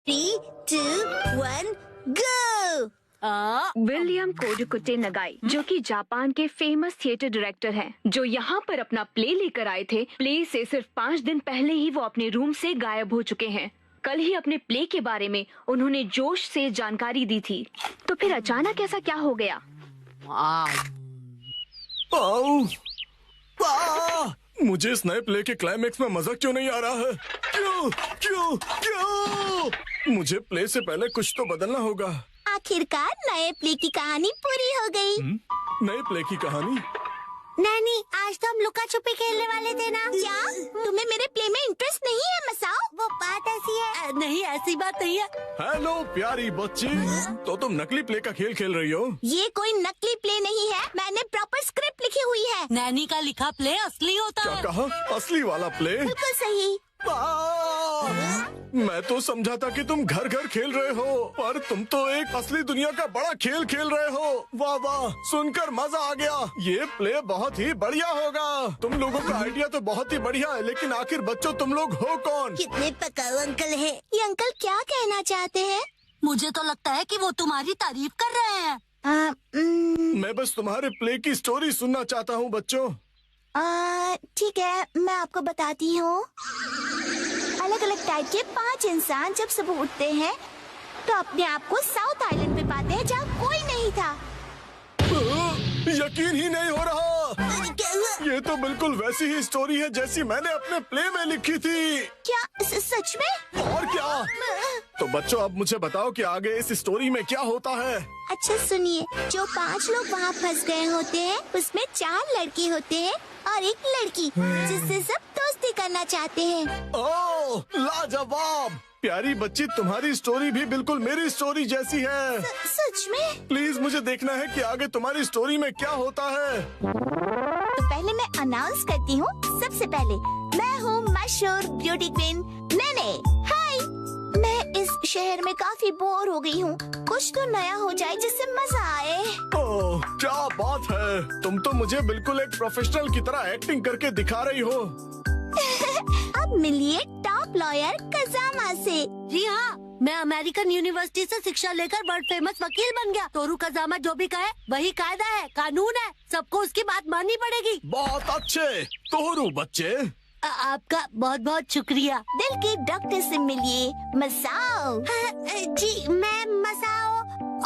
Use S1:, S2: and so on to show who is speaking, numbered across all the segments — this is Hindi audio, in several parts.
S1: 3, 2, 1, go!
S2: विलियम कोडुकुटे नगाई, जो कि जापान के फेमस थिएटर डायरेक्टर हैं, जो यहाँ पर अपना प्ले लेकर आए थे। प्ले से सिर्फ 5 दिन पहले ही वो अपने रूम से गायब हो चुके हैं। कल ही अपने प्ले के बारे में उन्होंने जोश से जानकारी दी थी, तो फिर अचानक ऐसा क्या हो गया?
S3: मुझे इस नए प्ले के क्लाइमेक्स में मजा क्यों नहीं आ रहा है? क्यों क्यों क्यों? मुझे प्ले से पहले कुछ तो बदलना होगा।
S1: आखिरकार नए प्ले की कहानी पूरी हो गई।
S3: नए प्ले की कहानी?
S1: नैनी, आज तो हम लुका छुपी खेलने वाले थे ना? क्या तुम्हें मेरे प्ले में इंटरेस्ट नहीं है मसाओ? वो बात ऐसी है।
S4: नहीं, ऐसी बात नहीं है।
S3: हेलो प्यारी बच्ची, तो तुम नकली प्ले का खेल खेल रही हो?
S1: ये कोई नकली प्ले नहीं है, मैंने प्रॉपर स्क्रिप्ट लिखी हुई है।
S4: नैनी का लिखा प्ले असली होता
S3: क्या
S4: है।
S3: कहा? असली वाला प्ले?
S1: बिल्कुल सही।
S3: मैं तो समझा था कि तुम घर घर खेल रहे हो, पर तुम तो एक असली दुनिया का बड़ा खेल खेल रहे हो। वाह वाह, सुनकर मजा आ गया। ये प्ले बहुत ही बढ़िया होगा। तुम लोगों का आइडिया तो बहुत ही बढ़िया है, लेकिन आखिर बच्चों तुम लोग हो कौन?
S1: कितने पकाऊ अंकल है। ये अंकल क्या कहना चाहते हैं?
S4: मुझे तो लगता है कि वो तुम्हारी तारीफ कर रहे हैं।
S3: मैं बस तुम्हारे प्ले की स्टोरी सुनना चाहता हूँ बच्चों।
S1: ठीक है, मैं आपको बताती हूँ। अलग अलग टाइप के 5 इंसान जब सुबह उठते हैं तो अपने आप को साउथ आइलैंड पे पाते हैं, जहाँ कोई नहीं था।
S3: यकीन ही नहीं हो रहा। ये तो बिल्कुल वैसी ही स्टोरी है जैसी मैंने अपने प्ले में लिखी थी।
S1: क्या सच में?
S3: और क्या? तो बच्चों, अब मुझे बताओ कि आगे इस स्टोरी में क्या होता है।
S1: अच्छा सुनिए, जो 5 लोग वहाँ फंस गए होते हैं, उसमें 4 लड़के होते हैं और 1 लड़की, जिससे सब दोस्ती करना चाहते हैं।
S3: ओह, लाजवाब! प्यारी बच्ची, तुम्हारी स्टोरी भी बिल्कुल मेरी स्टोरी जैसी है।
S1: सच में?
S3: प्लीज मुझे देखना है कि आगे तुम्हारी स्टोरी में क्या होता है।
S1: तो पहले मैं अनाउंस करती हूँ। सबसे पहले मैं हूँ मशहूर ब्यूटी क्वीन नैने। हाय, मैं इस शहर में काफी बोर हो गई हूँ। कुछ तो नया हो जाए जिससे मजा आए।
S3: ओह, क्या बात है! तुम तो मुझे बिल्कुल एक प्रोफेशनल की तरह एक्टिंग करके दिखा रही हो।
S1: अब मिलिए टॉप लॉयर कजामा से।
S4: जी हाँ, मैं अमेरिकन यूनिवर्सिटी से शिक्षा लेकर वर्ल्ड फेमस वकील बन गया। तोरू कजामा जो भी कहे वही कायदा है, कानून है। सबको उसकी बात माननी पड़ेगी।
S3: बहुत अच्छे तोरू बच्चे।
S4: आपका बहुत बहुत शुक्रिया।
S1: दिल के डॉक्टर से मिलिए मसाओ।
S4: जी, मैं मसाओ,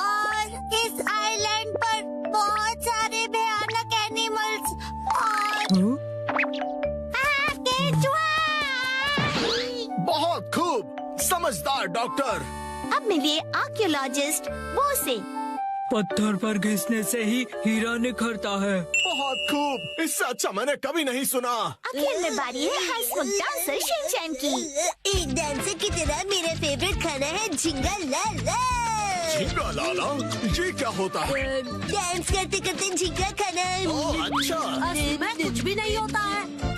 S4: और इस आइलैंड पर बहुत सारे भयानक एनिमल्स और
S3: बहुत खूब, समझदार डॉक्टर।
S1: अब मिलिए आर्कियोलॉजिस्ट वो से।
S5: पत्थर पर घिसने से ही हीरा निखरता है।
S3: बहुत खूब, इससे अच्छा मैंने कभी नहीं सुना।
S1: आखिर में बारी है हंसमुख डांसर शिनचैन की।
S4: एक डांसर की तरह मेरा फेवरेट खाना है झिंगा लाला।
S3: झींगा लाला, ये क्या होता है?
S4: डांस करते करते झिंगा खाना।
S3: ओह, अच्छा।
S4: असली में कुछ भी नहीं होता है।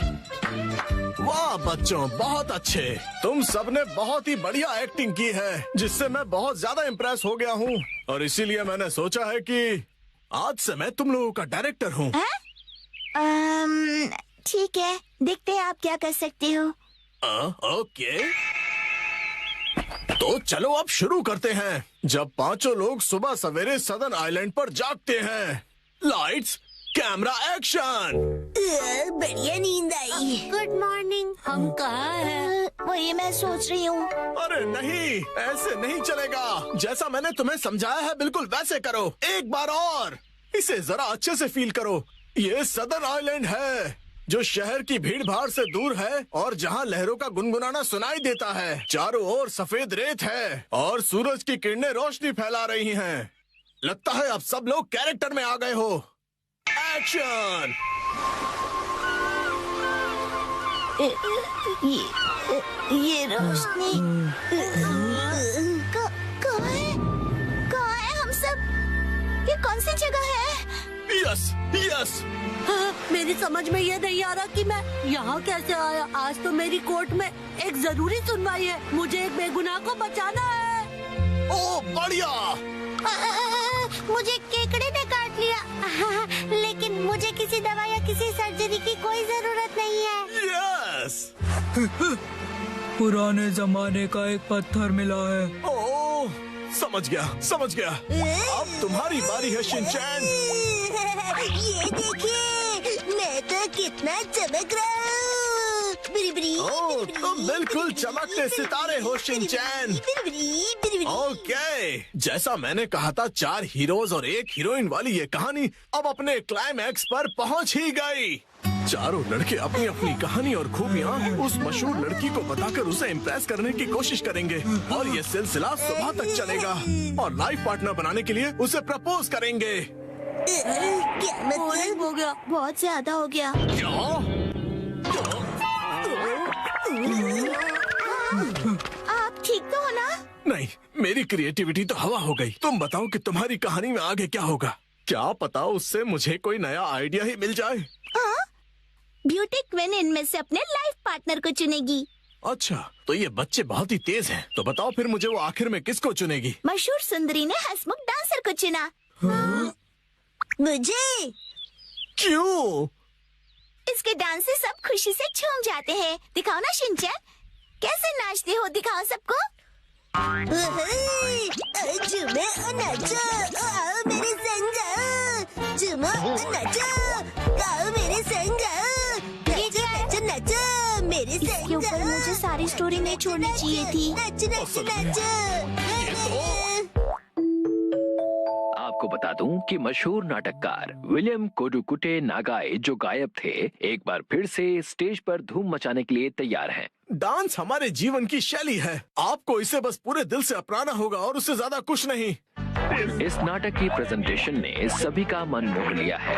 S3: वाह बच्चों, बहुत अच्छे। तुम सबने बहुत ही बढ़िया एक्टिंग की है, जिससे मैं बहुत ज्यादा इम्प्रेस हो गया हूँ। और इसीलिए मैंने सोचा है कि आज से मैं तुम लोगों का डायरेक्टर हूँ।
S1: ठीक है, देखते हैं आप क्या कर सकते हो।
S3: ओके, तो चलो अब शुरू करते हैं। जब 5 लोग सुबह सवेरे सदर्न आइलैंड पर जागते हैं। Lights, camera, action.
S4: बढ़िया नींद आई। Good morning. हम कहाँ हैं?
S1: वही मैं सोच रही हूँ।
S3: अरे नहीं, ऐसे नहीं चलेगा। जैसा मैंने तुम्हें समझाया है बिल्कुल वैसे करो। एक बार और, इसे जरा अच्छे से फील करो। ये सदर्न आइलैंड है, जो शहर की भीड़ भाड़ से दूर है और जहाँ लहरों का गुनगुनाना सुनाई देता है। चारों ओर सफेद रेत है और सूरज की किरणें रोशनी फैला रही हैं। लगता है अब सब लोग कैरेक्टर में आ गए हो। एक्शन।
S1: ये रोशनी कहाँ है हम सब? ये कौन सी जगह है?
S3: Yes yes.
S4: मेरी समझ में ये नहीं आ रहा कि मैं यहाँ कैसे आया। आज तो मेरी कोर्ट में एक जरूरी सुनवाई है। मुझे एक बेगुनाह को बचाना है।
S3: ओ बढ़िया।
S4: मुझे केकड़े ने काट लिया। लेकिन मुझे किसी दवा या किसी सर्जरी की कोई जरूरत नहीं है।
S3: यस।
S5: पुराने जमाने का एक पत्थर मिला है।
S3: ओह, समझ गया। अब तुम्हारी बारी है शिनचैन।
S1: ये देखिए, मैं तो कितना चमक रहा हूँ।
S3: ओह, तुम बिल्कुल चमकते सितारे हो शिनचैन। ओके, जैसा मैंने कहा था, 4 हीरोज और 1 हीरोइन वाली ये कहानी अब अपने क्लाइमैक्स पर पहुंच ही गई। चारों लड़के अपनी अपनी कहानी और खूबियाँ उस मशहूर लड़की को बताकर उसे इम्प्रेस करने की कोशिश करेंगे और ये सिलसिला सुबह तक चलेगा और लाइफ पार्टनर बनाने के लिए उसे प्रपोज करेंगे।
S1: क्या मतलब?
S4: हो गया।
S1: बहुत ज्यादा हो गया। आप ठीक तो हो ना?
S3: नहीं, मेरी क्रिएटिविटी तो हवा हो गई। तुम बताओ कि तुम्हारी कहानी में आगे क्या होगा? क्या पता उससे मुझे कोई नया आइडिया ही मिल जाए।
S1: ब्यूटी क्वीन इनमें से अपने लाइफ पार्टनर को चुनेगी।
S3: अच्छा, तो ये बच्चे बहुत ही तेज हैं। तो बताओ फिर मुझे वो आखिर में किसको चुनेगी?
S1: मशहूर सुंदरी ने हंसमुख डांसर को चुना। मुझे?
S3: क्यों?
S1: इसके डांस से सब खुशी से झूम जाते हैं। दिखाओ ना शिनचैन, कैसे नाचते हो, दिखाओ सबको। झूमो और नाचो, आओ मेरे संग। झूमो और नाचो, आओ मेरे संग। नाचो नाचो नाचो मेरे संग। इसके ऊपर मुझे सारी स्टोरी नहीं छोड़नी चाहिए थी। नाचो नाचो नाचो।
S6: आपको बता दूं कि मशहूर नाटककार विलियम कोडुकुटे नागाई जो गायब थे, एक बार फिर से स्टेज पर धूम मचाने के लिए तैयार हैं।
S3: डांस हमारे जीवन की शैली है। आपको इसे बस पूरे दिल से अपनाना होगा और उससे ज्यादा कुछ नहीं।
S6: इस नाटक की प्रेजेंटेशन ने सभी का मन मोह लिया है।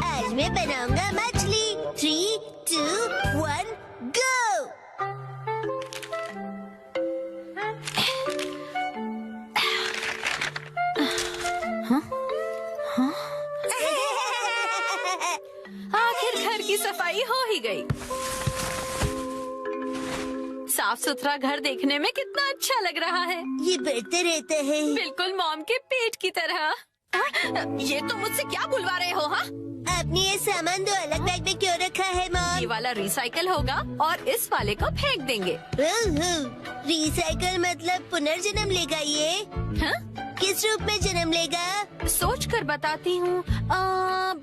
S1: आज मैं बनाऊंगा मछली। 3, 2, 1, गो।
S7: आखिर घर की सफाई हो ही गई। साफ सुथरा घर देखने में कितना अच्छा लग रहा है।
S1: ये बढ़ते रहता है।
S7: बिल्कुल मॉम के पेट की तरह। ये तो मुझसे क्या बुलवा रहे हो? हाँ,
S1: आपने ये सामान 2 अलग बैग में क्यों रखा है मॉम?
S7: ये वाला रिसाइकल होगा और इस वाले को फेंक देंगे।
S1: रिसाइकल मतलब पुनर्जन्म लेगा ये?
S7: हाँ?
S1: किस रूप में जन्म लेगा?
S7: सोच कर बताती हूँ।
S1: मॉम,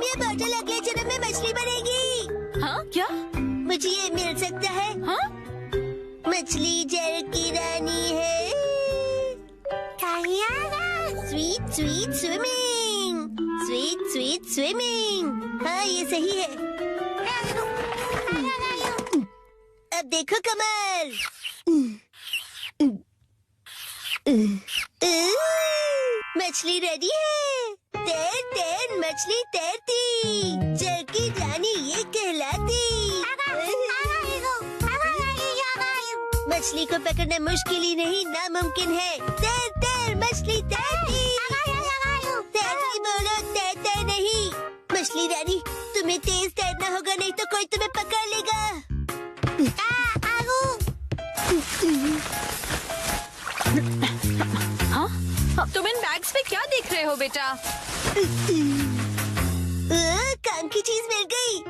S1: ये बॉटल अगले जन्म में मछली बनेगी।
S7: हाँ क्या?
S1: मुझे ये मिल सकता है?
S7: हाँ?
S1: मछली जल की रानी है। Sweet sweet swimming, sweet sweet swimming. हाँ, ये सही है। अब देखो कमल। मछली रेडी है। तैर तैर मछली तैरती, जल की रानी ये कहलाती। मछली को पकड़ना मुश्किल ही नहीं, नामुमकिन है। तैर तैर मछली तैरती। तैरती बोलो, तैरते नहीं। मछली रानी, तुम्हें तेज तैरना होगा, नहीं तो कोई तुम्हें पकड़ लेगा।
S7: हाँ? तुम इन बैग्स में क्या देख रहे हो बेटा?
S1: काम की चीज मिल गई।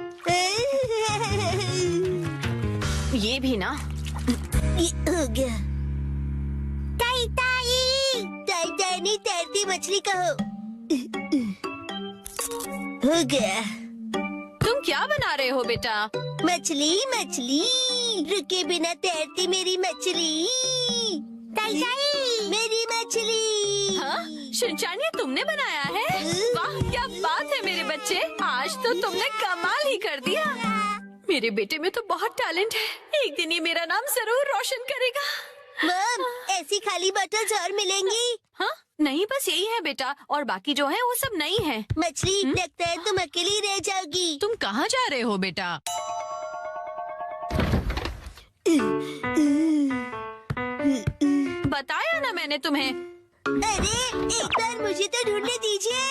S7: ये भी ना।
S1: ये हो गया। ताई ताई, ताई ताई नहीं, तैरती मछली कहो। हो गया।
S7: तुम क्या बना रहे हो बेटा?
S1: मछली मछली, रुके बिना तैरती मेरी मछली। ताई ताई, मेरी मछली।
S7: हाँ? शिनचैन, ये तुमने बनाया है? वाह, क्या बात है मेरे बच्चे, आज तो तुमने कमाल ही कर दिया। मेरे बेटे में तो बहुत टैलेंट है। एक दिन ये मेरा नाम जरूर रोशन करेगा।
S1: मॉम, ऐसी खाली बोतल्स और मिलेंगी?
S7: हाँ? नहीं, बस यही है बेटा, और बाकी जो है वो सब नहीं है।
S1: मछली, लगता है तुम अकेली रह जाओगी।
S7: तुम कहाँ जा रहे हो बेटा? बताया ना मैंने तुम्हें।
S1: अरे एक बार मुझे तो ढूंढने दीजिए।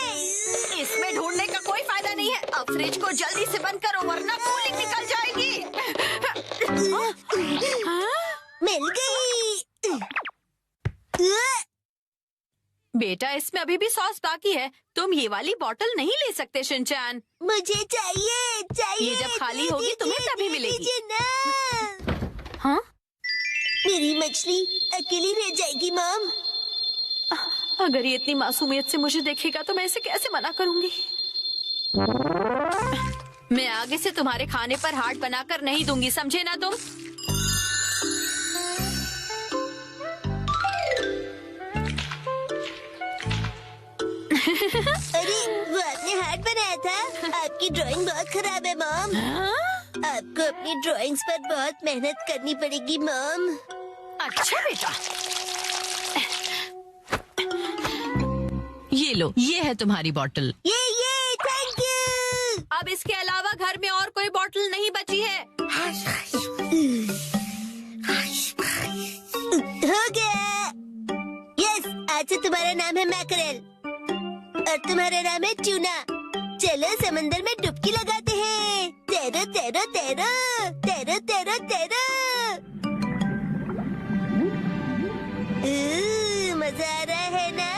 S7: इसमें ढूंढने का कोई फायदा नहीं है। अब फ्रिज को जल्दी से बंद करो वरना कूलिंग निकल जाएगी।
S1: मिल गई।
S7: बेटा इसमें अभी भी सॉस बाकी है। तुम ये वाली बोतल नहीं ले सकते शिनचैन।
S1: मुझे चाहिए चाहिए।
S7: ये जब खाली होगी तुम्हें तभी मिलेगी।
S1: दीजिए ना।
S7: हाँ?
S1: मेरी मछली अकेली रह जाएगी मॉम।
S7: अगर ये इतनी मासूमियत से मुझे देखेगा तो मैं इसे कैसे मना करूंगी। मैं आगे से तुम्हारे खाने पर हार्ट बनाकर नहीं दूंगी, समझे ना तुम?
S1: अरे वो आपने हार्ट बनाया था। आपकी ड्राइंग बहुत खराब है मॉम। आपको अपनी ड्राइंग्स पर बहुत मेहनत करनी पड़ेगी मॉम।
S7: अच्छा बेटा, ये लो, ये है तुम्हारी बोतल।
S1: ये थैंक यू।
S7: अब इसके अलावा घर में और कोई बोतल नहीं बची है।
S1: हो गया। यस, आज से तुम्हारा नाम है मैकरेल और तुम्हारा नाम है ट्यूना। चलो समंदर में डुबकी लगाते हैं। तैरो तैरो तैरो तैरो तैरो तैरो। मजा आ रहा है ना?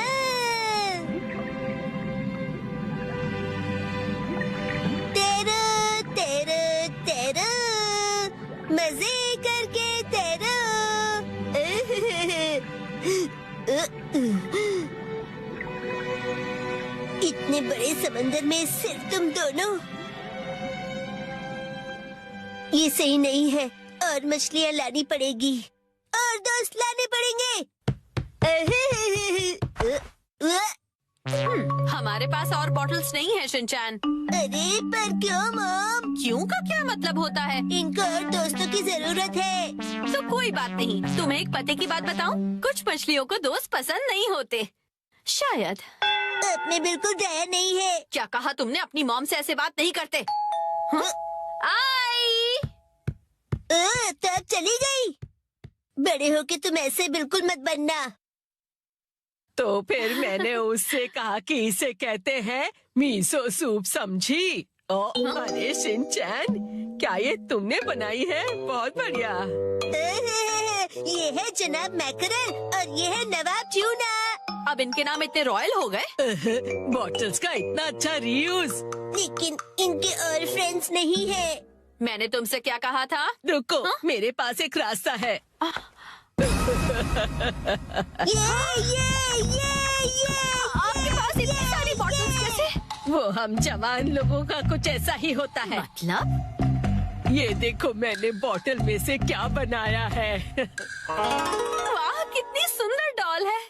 S1: तैरो तैरो तैरो, मजे करके तैरो। इतने बड़े समंदर में सिर्फ तुम दोनों। ये सही नहीं है और मछलियाँ लानी पड़ेगी और दोस्त लाने पड़ेंगे।
S7: हमारे पास और बॉटल्स नहीं है शिनचैन।
S1: अरे पर क्यों मॉम?
S7: क्यों का क्या मतलब होता है?
S1: इनको और दोस्तों की जरूरत है।
S7: तो कोई बात नहीं। तुम्हें एक पते की बात बताऊं? कुछ मछलियों को दोस्त पसंद नहीं होते शायद।
S1: आपने बिल्कुल डरा नहीं है।
S7: क्या कहा तुमने? अपनी मॉम से ऐसे बात नहीं करते। हाँ? आई।
S1: तो अब चली गई। बड़े होके तुम ऐसे बिल्कुल मत बनना।
S8: तो फिर मैंने उससे कहा कि इसे कहते हैं मीसो सूप, समझी? अरे शिनचैन, क्या ये तुमने बनाई है? बहुत बढ़िया।
S1: ये है जनाब मैकरेल और ये है नवाब ट्यूना।
S7: अब इनके नाम इतने रॉयल हो गए।
S8: बॉटल्स का इतना अच्छा रीयूज।
S1: लेकिन इनके और फ्रेंड्स नहीं है।
S7: मैंने तुमसे क्या कहा था?
S8: रुको, मेरे पास एक रास्ता है।
S7: आपके पास इतनी सारी बॉटल्स कैसे?
S8: वो हम जवान लोगों का कुछ ऐसा ही होता है।
S7: मतलब?
S8: ये देखो मैंने बॉटल में से क्या बनाया है।
S7: वाह, कितनी सुंदर डॉल है।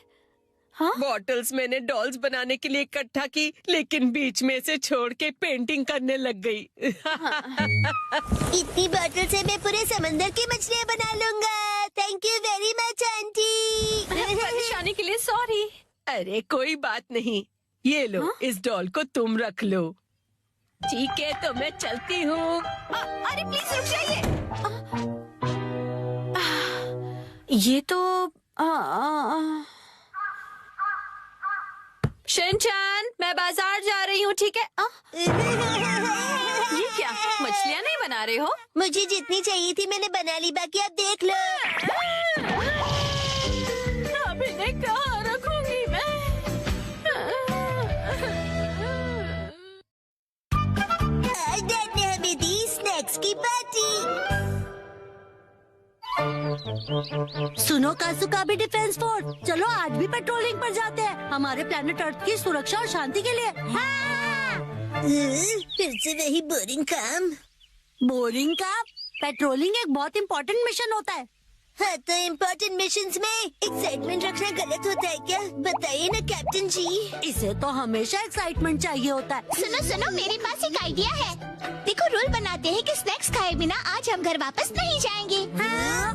S7: हाँ?
S8: बॉटल्स मैंने डॉल्स बनाने के लिए इकट्ठा की, लेकिन बीच में से छोड़ के पेंटिंग करने लग गई।
S1: इतनी बॉटल से मैं पूरे समंदर की मछलियाँ बना लूंगा। Thank you very much aunty.
S7: परेशानी के लिए सॉरी।
S8: अरे कोई बात नहीं, ये लो।
S7: हाँ?
S8: इस डॉल को तुम रख लो। ठीक है, तो मैं चलती हूँ।
S7: अरे प्लीज रुक जाइए। ये तो शिनचैन, मैं बाजार जा रही हूँ, ठीक है? ये क्या, मछलियाँ नहीं बना रहे हो?
S1: मुझे जितनी चाहिए थी मैंने बना ली, बाकी आप देख लो।
S7: अब इन्हें कहाँ रखूंगी मैं?
S1: आज डैड ने हमें दी स्नैक्स की पार्टी।
S4: सुनो कासुका भी डिफेंस फोर्स, चलो आज भी पेट्रोलिंग पर जाते हैं, हमारे प्लेनेट अर्थ की सुरक्षा और शांति के लिए। हाँ!
S1: फिर से वही बोरिंग काम।
S4: बोरिंग का? पेट्रोलिंग एक बहुत इम्पोर्टेंट मिशन होता है।
S1: हाँ, तो इम्पोर्टेंट मिशंस में एक्साइटमेंट रखना गलत होता है क्या? बताइए ना कैप्टन जी।
S4: इसे तो हमेशा एक्साइटमेंट चाहिए होता है।
S1: सुनो सुनो, मेरे पास एक आइडिया है। देखो, रूल बनाते हैं कि स्नैक्स खाए बिना आज हम घर वापस नहीं जाएंगे।
S4: हाँ,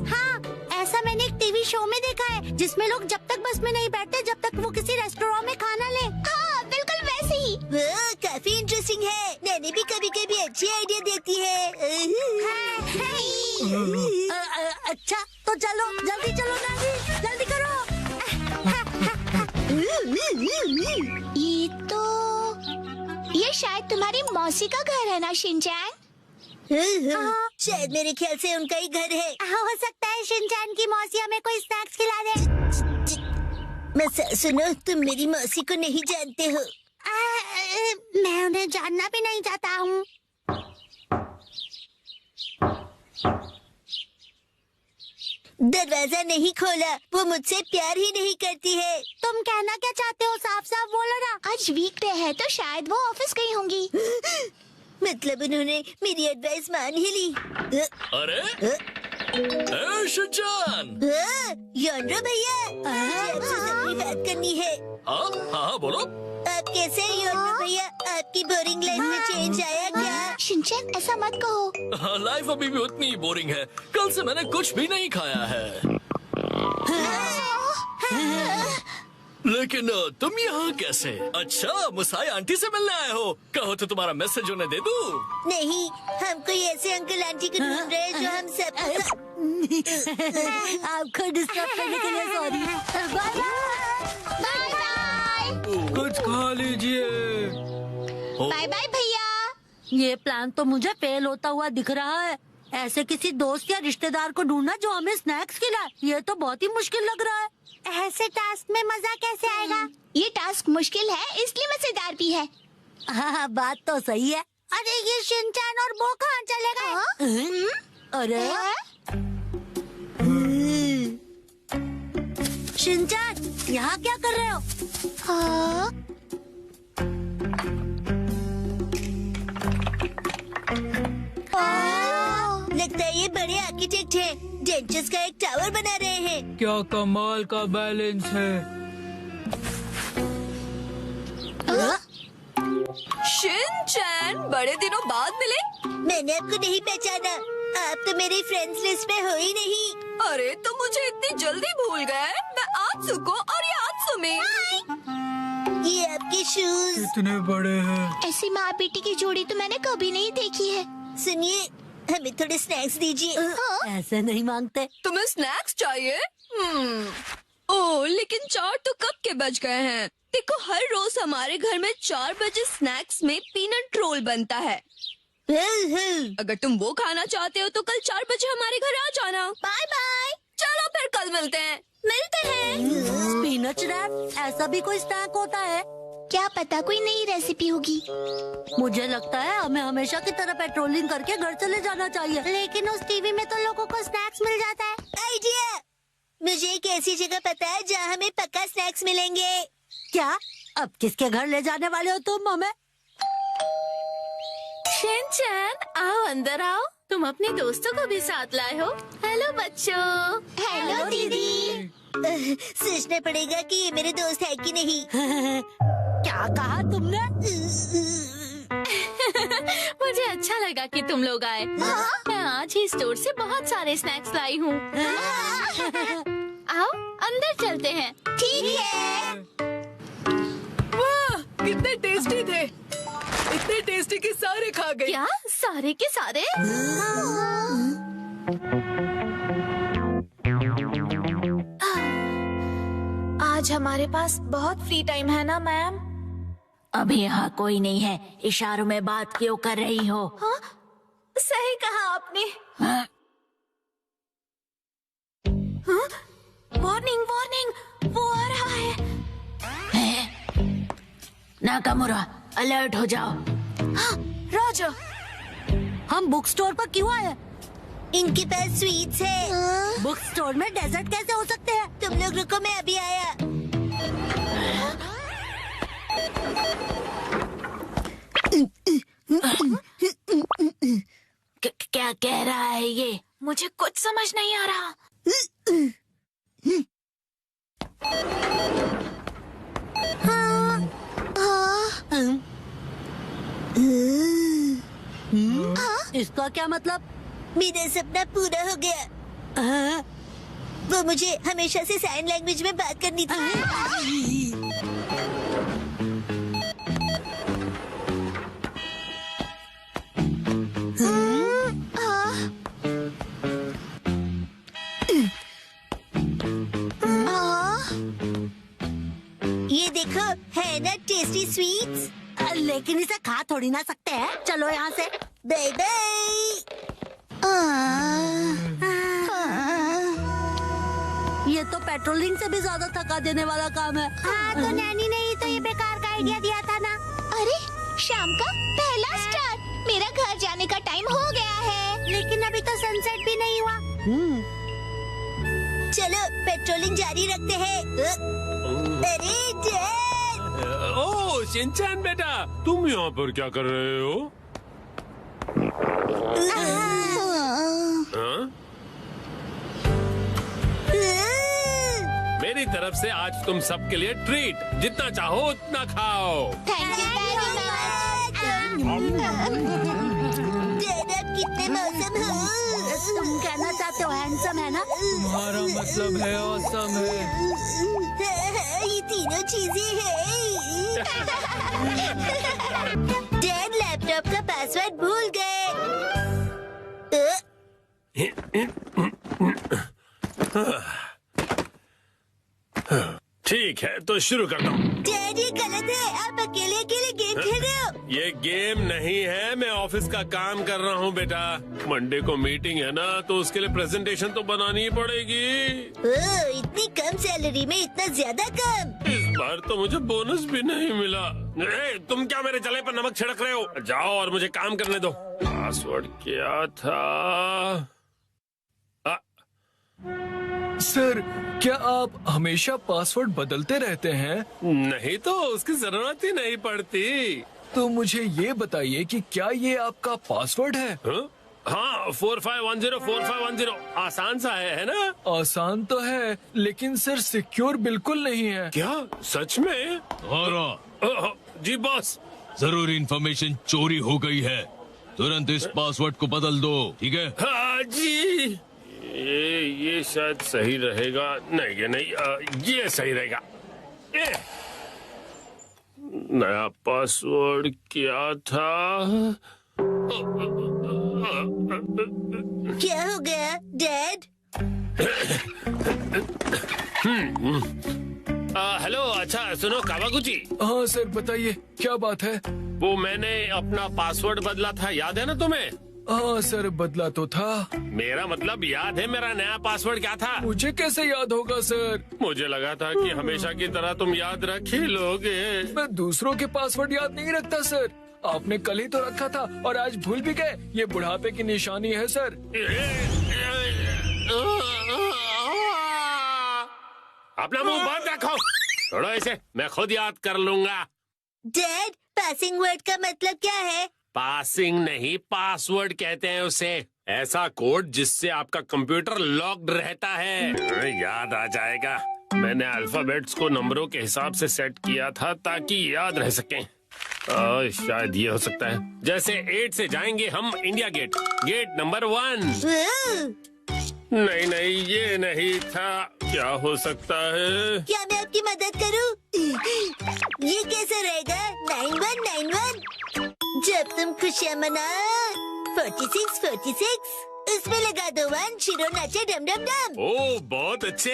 S4: ऐसा मैंने एक टीवी शो में देखा है, जिसमें लोग जब तक बस में नहीं बैठते जब तक वो किसी रेस्टोरेंट में खाना ले।
S1: हाँ, बिल्कुल वैसे ही। वो काफी इंटरेस्टिंग है। नैनी भी कभी कभी अच्छी आइडिया देती है।
S4: अच्छा, तो चलो, जल्दी चलो नानी, जल्दी करो।
S1: ये शायद तुम्हारी मौसी का घर है ना शिनचैन?
S9: शायद मेरे ख्याल से उनका ही घर है। हो सकता है शिनचैन की मौसी हमें कोई स्नैक्स खिला दे। मैं सुनो, तुम मेरी मौसी को नहीं जानते हो। मैं उन्हें जानना भी नहीं चाहता हूँ। दरवाजा नहीं खोला, वो मुझसे प्यार ही नहीं करती है। तुम कहना क्या चाहते हो? साफ साफ बोलो ना।
S1: आज वीकडे है तो शायद वो ऑफिस गई होंगी।
S9: मतलब उन्होंने मेरी एडवाइस मान ही ली।
S10: अरे शिनचैन,
S9: योनरो भैया, मुझे आपसे जरूरी बात करनी है।
S10: हाँ हाँ बोलो।
S9: आप कैसे हैं योनरो भैया? आपकी बोरिंग लाइफ में चेंज आया क्या?
S1: शिनचैन ऐसा मत कहो।
S10: लाइफ अभी भी उतनी बोरिंग है। कल से मैंने कुछ भी नहीं खाया है। लेकिन तुम यहाँ कैसे? अच्छा, मुसाई आंटी से मिलने आए हो? कहो तो तुम्हारा मैसेज उन्हें दे दूँ?
S9: नहीं, हम कोई ऐसे अंकल आंटी को ढूंढ रहे हैं जो हम सब। आपको डिस्टर्ब करने के लिए सॉरी। Bye bye.
S5: कुछ खा लीजिए।
S1: बाय बाय भैया।
S4: ये प्लान तो मुझे फेल होता हुआ दिख रहा है। ऐसे किसी दोस्त या रिश्तेदार को ढूंढना जो हमें स्नैक्स खिलाए, ये तो बहुत ही मुश्किल लग रहा है।
S9: ऐसे टास्क में मजा कैसे आएगा?
S1: ये टास्क मुश्किल है इसलिए मजेदार भी है।
S4: हाँ, बात तो सही है।
S9: अरे ये शिनचैन और वो कहाँ चले गए?
S4: अरे शिनचैन, यहाँ क्या कर रहे हो?
S1: हाँ?
S9: लगता है ये बड़े आर्किटेक्ट हैं। डेंचर्स का एक टावर बना रहे हैं।
S5: क्या कमाल का बैलेंस है।
S7: शिनचैन, बड़े दिनों बाद मिले।
S9: मैंने आपको नहीं पहचाना। आप तो मेरी फ्रेंड्स लिस्ट में हो ही नहीं।
S7: अरे तुम मुझे इतनी जल्दी भूल गए। मैं आत्सु को और ये आत्सुमी।
S9: ये आपके शूज
S5: इतने बड़े हैं।
S1: ऐसी माँ बेटी की जोड़ी तो मैंने कभी नहीं देखी है।
S9: सुनिए, हमें थोड़े स्नैक्स दीजिए।
S4: ऐसे नहीं मांगते।
S7: तुम्हें स्नैक्स चाहिए? ओह, लेकिन 4 तो कब के बज गए हैं। देखो, हर रोज हमारे घर में 4 बजे स्नैक्स में पीनट रोल बनता है। अगर तुम वो खाना चाहते हो तो कल 4 बजे हमारे घर आ जाना।
S1: Bye bye.
S7: चलो फिर कल मिलते हैं।
S1: मिलते हैं।
S4: स्पिनच रैप, ऐसा भी कोई स्नैक होता है?
S1: क्या पता कोई नई रेसिपी होगी।
S4: मुझे लगता है हमें हमेशा की तरह पेट्रोलिंग करके घर चले जाना चाहिए।
S9: लेकिन उस टीवी में तो लोगों को स्नैक्स मिल जाता है। आइडिया! मुझे एक ऐसी जगह पता है जहाँ हमें पक्का स्नैक्स मिलेंगे।
S4: क्या? अब किसके घर ले जाने वाले हो तुम हमें?
S7: शिनचैन, आओ अंदर आओ। तुम अपने दोस्तों को भी साथ लाए हो। हेलो बच्चों।
S1: हेलो दीदी।
S9: सोचना पड़ेगा कि ये मेरे दोस्त है कि नहीं।
S4: क्या कहा तुमने?
S7: मुझे अच्छा लगा कि तुम लोग आए। मैं आज ही स्टोर से बहुत सारे स्नैक्स लाई हूँ। आओ अंदर चलते हैं।
S1: ठीक है।
S8: वाह, कितने टेस्टी थे। इतने टेस्टी कि सारे खा गए।
S7: क्या सारे के सारे?
S1: आज हमारे पास बहुत फ्री टाइम है ना मैम?
S9: अभी यहाँ कोई नहीं है। इशारों में बात क्यों कर रही हो?
S1: हाँ? सही कहा आपने।
S9: हाँ?
S1: वार्निंग वार्निंग, वो आ रहा है।
S9: नाकामुरा, अलर्ट हो जाओ।
S1: हाँ, राजा।
S4: हम बुक स्टोर पर क्यों आए?
S9: इनके पास स्वीट्स है।
S4: बुक स्टोर में डेजर्ट कैसे हो सकते हैं?
S9: तुम लोग रुको, मैं अभी आया। क्या कह रहा है ये?
S1: मुझे कुछ समझ नहीं आ रहा।
S4: इसका क्या मतलब?
S9: मेरा सपना पूरा हो गया। वो मुझे हमेशा से साइन लैंग्वेज में बात करनी थी। है ना टेस्टी स्वीट्स।
S4: लेकिन इसे खा थोड़ी ना सकते हैं। चलो यहाँ से।
S9: Bye bye.
S4: ये तो पेट्रोलिंग से भी ज्यादा थका देने वाला काम है।
S9: हाँ, तो नैनी ने ही तो ये बेकार का आइडिया दिया था ना।
S1: अरे शाम का पहला स्टार। मेरा घर जाने का टाइम हो गया है।
S9: लेकिन अभी तो सनसेट भी नहीं हुआ। चलो पेट्रोलिंग जारी रखते हैं। अरे डैड।
S11: ओह शिनचैन बेटा, तुम यहाँ पर क्या कर रहे हो? हाँ? मेरी तरफ से आज तुम सबके लिए ट्रीट, जितना चाहो उतना खाओ।
S1: Thank you very much.
S9: Dad आप कितने मौसम हो।
S4: तुम कहना चाहते हो हैंडसम है ना?
S5: तुम्हारा मतलब है ऑसम है।
S9: ये तीनों चीजें हैं। डैड लैपटॉप का पासवर्ड भूल गए।
S11: ठीक है तो शुरू करता हूँ।
S9: डैड ये गलत है, आप अकेले अकेले गेम खेल रहे हो।
S11: ये गेम नहीं है, मैं ऑफिस का काम कर रहा हूँ बेटा। मंडे को मीटिंग है ना, तो उसके लिए प्रेजेंटेशन तो बनानी ही पड़ेगी।
S9: इतनी कम सैलरी में इतना ज्यादा कम।
S11: इस बार तो मुझे बोनस भी नहीं मिला। तुम क्या मेरे जले पर नमक छिड़क रहे हो? जाओ और मुझे काम करने दो। पासवर्ड क्या था?
S5: सर क्या आप हमेशा पासवर्ड बदलते रहते हैं?
S11: नहीं तो उसकी जरूरत ही नहीं पड़ती।
S5: तो मुझे ये बताइए कि क्या ये आपका पासवर्ड है?
S11: हाँ 45104510। आसान सा है ना?
S5: आसान तो है लेकिन सर सिक्योर बिल्कुल नहीं है।
S11: क्या सच में? जी बॉस।
S12: जरूरी इंफॉर्मेशन चोरी हो गई है, तुरंत इस पासवर्ड को बदल दो, ठीक है?
S11: हाँ जी। ये शायद सही रहेगा। नहीं ये नहीं, ये सही रहेगा। नया पासवर्ड क्या था?
S9: क्या हो गया डैड?
S11: हेलो, अच्छा सुनो कावागुची।
S5: हाँ सर बताइए क्या बात है?
S11: वो मैंने अपना पासवर्ड बदला था, याद है ना तुम्हें?
S5: हाँ सर बदला तो था।
S11: मेरा मतलब याद है मेरा नया पासवर्ड क्या था?
S5: मुझे कैसे याद होगा सर?
S11: मुझे लगा था कि हमेशा की तरह तुम याद रख ही लोगे।
S5: मैं दूसरों के पासवर्ड याद नहीं रखता सर। आपने कल ही तो रखा था और आज भूल भी गए। ये बुढ़ापे की निशानी है सर।
S11: अपना मुंह बंद रखो। छोड़ो इसे, मैं खुद याद कर लूंगा।
S9: डैड पासिंग वर्ड का मतलब क्या है?
S11: पासिंग नहीं, पासवर्ड कहते हैं उसे। ऐसा कोड जिससे आपका कंप्यूटर लॉक्ड रहता है। याद आ जाएगा। मैंने अल्फाबेट्स को नंबरों के हिसाब से सेट किया था ताकि याद रह सकें। शायद ये हो सकता है। जैसे 8 से जाएंगे हम इंडिया गेट, गेट नंबर 1। नहीं नहीं ये नहीं था। क्या हो सकता है?
S9: क्या मैं आपकी मदद करूं? ये कैसे रहेगा? 9191। जब तुम खुशियाँ मना 46 उसमें लगा दो 1, शिरो नाचे डम डम डम।
S11: ओह बहुत अच्छे।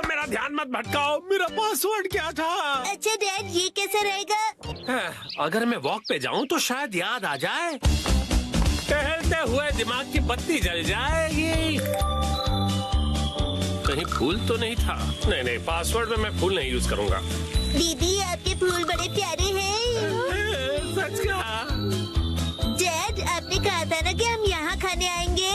S11: मेरा ध्यान मत भटकाओ। मेरा पासवर्ड क्या था?
S9: अच्छा डैड ये कैसे रहेगा?
S11: अगर मैं वॉक पे जाऊं तो शायद याद आ जाए। टहलते हुए दिमाग की बत्ती जल जाएगी। कहीं फूल तो नहीं था? नहीं नहीं, पासवर्ड में मैं फूल नहीं यूज करूंगा।
S9: दीदी आपके फूल बड़े प्यारे हैं।
S11: सच कहा।
S9: डैड आपने कहा था ना कि हम यहाँ खाने आएंगे।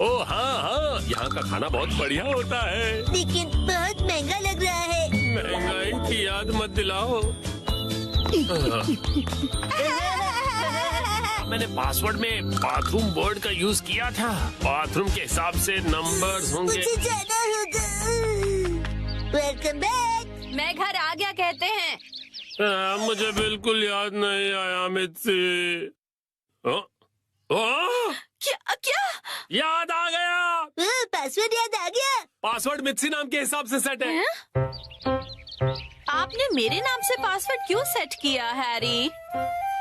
S11: ओह हाँ, यहाँ का खाना बहुत बढ़िया होता है।
S9: लेकिन बहुत महंगा लग रहा है।
S11: महंगाई की याद मत दिलाओ। मैंने पासवर्ड में बाथरूम वर्ड का यूज किया था। बाथरूम के हिसाब से नंबर्स होंगे।
S9: मुझे जाना होगा। Welcome back.
S7: मैं घर आ गया कहते हैं।
S11: मुझे बिल्कुल याद नहीं आया मित्सी।
S7: क्या क्या?
S11: याद आ गया।
S9: पासवर्ड याद आ गया।
S11: पासवर्ड मित्सी नाम के हिसाब से सेट है।
S7: आपने मेरे नाम से पासवर्ड क्यों सेट किया हैरी?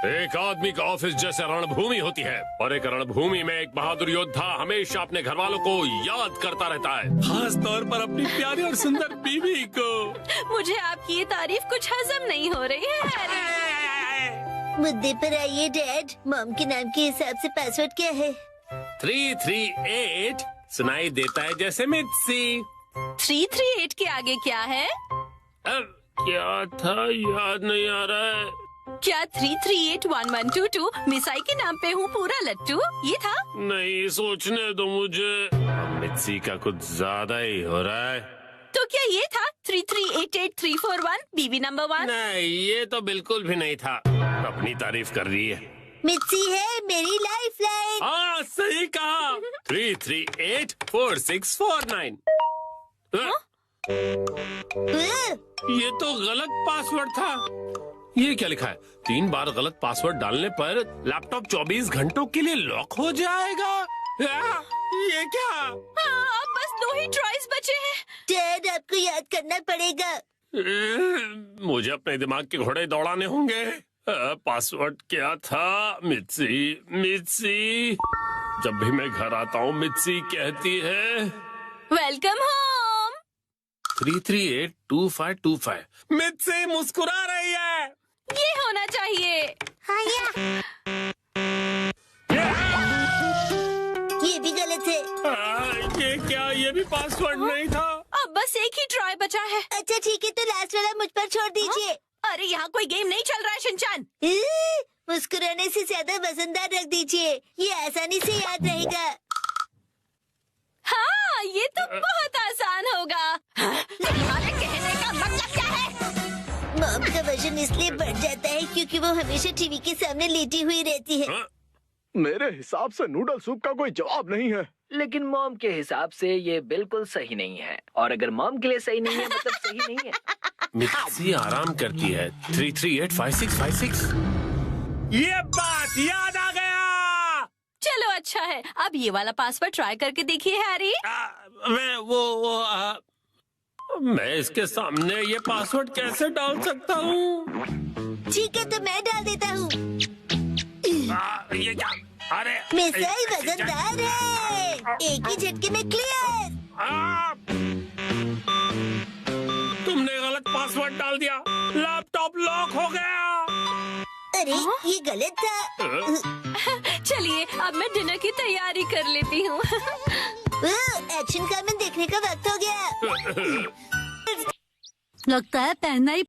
S11: एक आदमी का ऑफिस जैसे रणभूमि होती है और एक रणभूमि में एक बहादुर योद्धा हमेशा अपने घर वालों को याद करता रहता है, खास तौर पर अपनी प्यारी और सुंदर बीवी को।
S7: मुझे आपकी ये तारीफ कुछ हजम नहीं हो रही है हैरी।
S9: मुद्दे पर आइए डैड। मॉम के नाम के हिसाब से पासवर्ड क्या है?
S11: 338 सुनाई देता है जैसे मित्सी।
S7: 338 के आगे क्या है?
S11: क्या था याद नहीं आ रहा है।
S7: क्या 3381122 मिसाई के नाम पे हूँ पूरा लट्टू, ये था?
S11: नहीं, सोचने दो मुझे। मित्सी का कुछ ज्यादा ही हो रहा है।
S7: तो क्या ये था 3388341 बीबी नंबर 1?
S11: नहीं, ये तो बिल्कुल भी नहीं था। अपनी तारीफ कर रही है।
S9: मित्सी है मेरी लाइफ लाइन।
S11: हाँ, सही कहा। 3384649। ये तो गलत पासवर्ड था। ये क्या लिखा है? 3 बार गलत पासवर्ड डालने पर लैपटॉप 24 घंटों के लिए लॉक हो जाएगा। ये क्या?
S7: हाँ, अब बस 2 ही ट्राइज बचे हैं।
S9: डैड आपको याद करना पड़ेगा।
S11: मुझे अपने दिमाग के घोड़े दौड़ाने होंगे। पासवर्ड क्या था? मित्सी। जब भी मैं घर आता हूँ मित्सी कहती है
S7: वेलकम होम।
S11: 3382525। मित्सी मुस्कुरा रही है।
S7: ये होना चाहिए।
S9: हाँ ये भी गलत है।
S11: ये क्या? ये भी पासवर्ड नहीं था।
S7: अब बस एक ही ट्राई बचा है।
S9: अच्छा ठीक है, तो लास्ट वाला मुझ पर छोड़ दीजिए।
S7: अरे यहाँ कोई गेम नहीं चल रहा है शिनचान।
S9: मुस्कुराने से ज्यादा वजनदार रख दीजिए, ये आसानी से याद रहेगा।
S7: हाँ, ये तो बहुत आसान होगा। तुम्हारे कहने का मतलब क्या है?
S9: मॉम का वजन इसलिए बढ़ जाता है क्योंकि वो हमेशा टीवी के सामने लेटी हुई रहती है।
S3: मेरे हिसाब से नूडल सूप का कोई जवाब नहीं है।
S6: लेकिन मॉम के हिसाब से ये बिल्कुल सही नहीं है, और अगर मॉम के लिए सही नहीं है मतलब सही नहीं है।
S11: मित्सी आराम करती है। 3385656। ये बात याद आ गया।
S7: चलो अच्छा है, अब ये वाला पासवर्ड ट्राई करके देखिए हैरी।
S11: मैं इसके सामने ये पासवर्ड कैसे डाल सकता हूँ?
S9: ठीक है, तो मैं डाल देता हूँ।
S11: ये क्या? अरे
S9: मिसाई वजनदार है, एक ही झटके में क्लियर।
S11: तुमने गलत पासवर्ड डाल दिया, लैपटॉप लॉक हो गया।
S9: अरे ये गलत था।
S7: चलिए अब मैं डिनर की तैयारी कर लेती हूँ।
S9: एक्शन कारमेन देखने का वक्त हो गया।
S4: लगता है पहनना ही